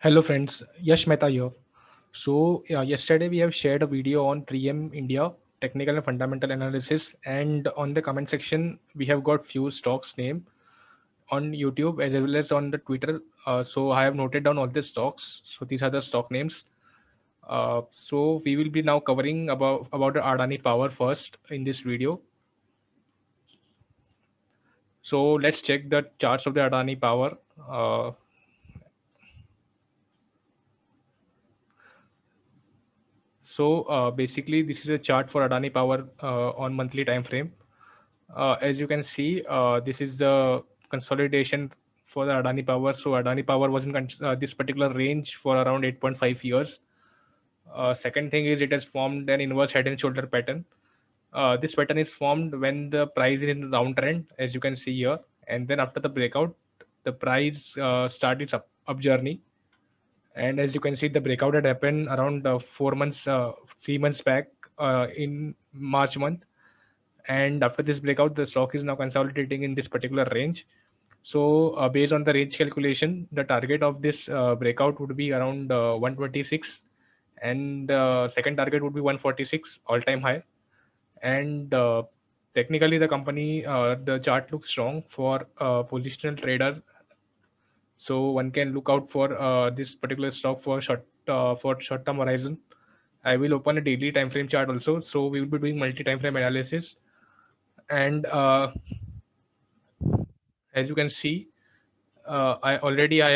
Hello friends, Yash Mehta here. Yesterday we have shared a video on 3M India technical and fundamental analysis, and on the comment section we have got few stocks name on YouTube as well as on the Twitter. So I have noted down all the stocks. So these are the stock names. So we will be now covering about the Adani Power first in this video. So let's check the charts of the Adani Power. Uh, Basically, this is a chart for Adani Power on monthly time frame. As you can see, this is the consolidation for the Adani Power. So Adani Power was in this particular range for around 8.5 years. Second thing is it has formed an inverse head and shoulder pattern. This pattern is formed when the price is in the downtrend, as you can see here, and then after the breakout, the price starts its up journey. And as you can see, the breakout had happened around 4 months, 3 months back in March month. And after this breakout, the stock is now consolidating in this particular range. So based on the range calculation, the target of this breakout would be around 126, and second target would be 146 all-time high. And technically, the company, the chart looks strong for positional trader. So one can look out for this particular stock for short-term horizon. I will open a daily time frame chart also. So we will be doing multi-time frame analysis, and as you can see, I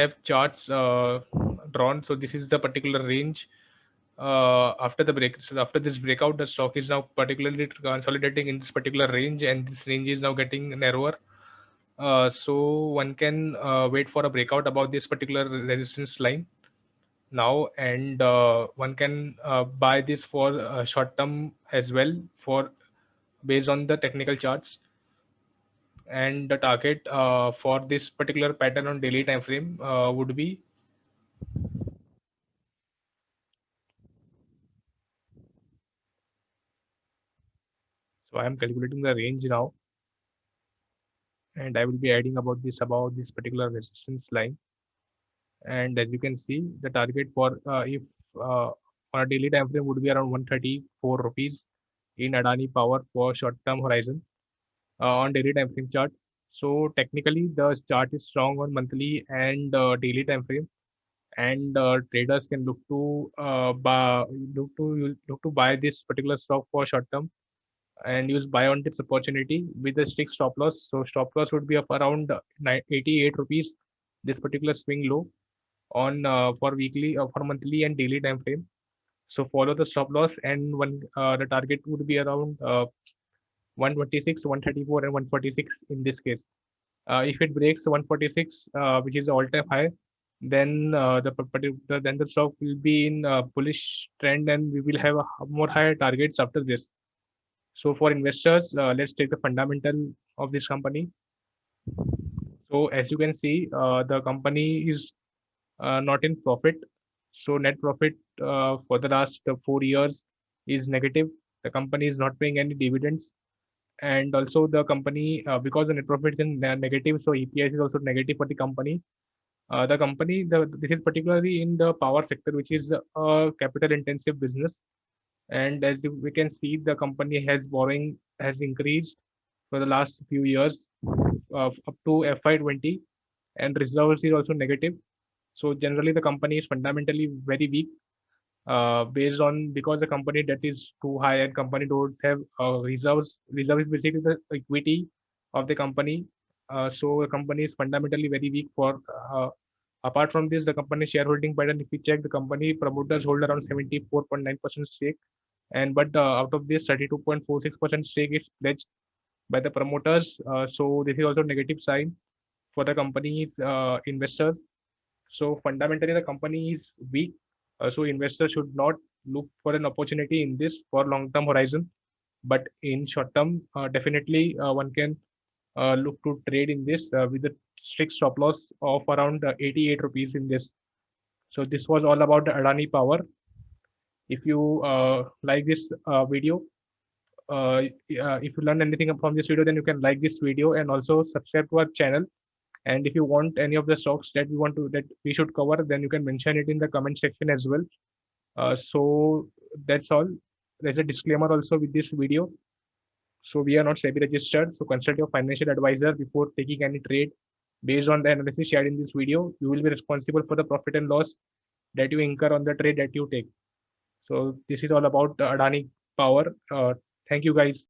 have charts drawn. So this is the particular range after the break. So after this breakout, the stock is now particularly consolidating in this particular range, and this range is now getting narrower. So one can wait for a breakout about this particular resistance line now, and one can buy this for short term as well for based on the technical charts. And the target for this particular pattern on daily time frame would be, so I am calculating the range now, and I will be adding about this particular resistance line. And as you can see, the target for if on a daily time frame would be around 134 rupees in Adani Power for short term horizon on daily time frame chart. So technically the chart is strong on monthly and daily time frame, and traders can look to buy this particular stock for short term and use buy on tips opportunity with a strict stop loss. So stop loss would be up around 88 rupees, this particular swing low on for weekly for monthly and daily time frame. So follow the stop loss, and one the target would be around 126, 134, and 146 in this case. If it breaks 146, which is the all-time high, then then the stock will be in bullish trend, and we will have more higher targets after this. So for investors, let's take the fundamental of this company. So as you can see, the company is not in profit. So net profit for the last 4 years is negative. The company is not paying any dividends, and also the company because the net profit is negative, so EPS is also negative for the company. This is particularly in the power sector, which is a capital intensive business. And we can see, the company has borrowing has increased for the last few years up to FY20, and reserves is also negative. So generally the company is fundamentally very weak, based on because the company debt is too high and company don't have reserves. Reserve is basically the equity of the company. So the company is fundamentally very weak for apart from this, the company shareholding pattern, if you check, the company promoters hold around 74.9% stake, and but out of this 32.46% stake is pledged by the promoters. So this is also negative sign for the company's investors. So fundamentally, the company is weak. So investors should not look for an opportunity in this for long-term horizon. But in short term, definitely one can look to trade in this with a strict stop loss of around 88 rupees in this. So this was all about the Adani Power. If you like this video, if you learn anything from this video, then you can like this video and also subscribe to our channel And if you want any of the stocks that we should cover, then you can mention it in the comment section as well. So that's all. There's a disclaimer also with this video. So we are not SEBI registered. So consult your financial advisor before taking any trade. Based on the analysis shared in this video, you will be responsible for the profit and loss that you incur on the trade that you take. So this is all about Adani Power. Thank you guys.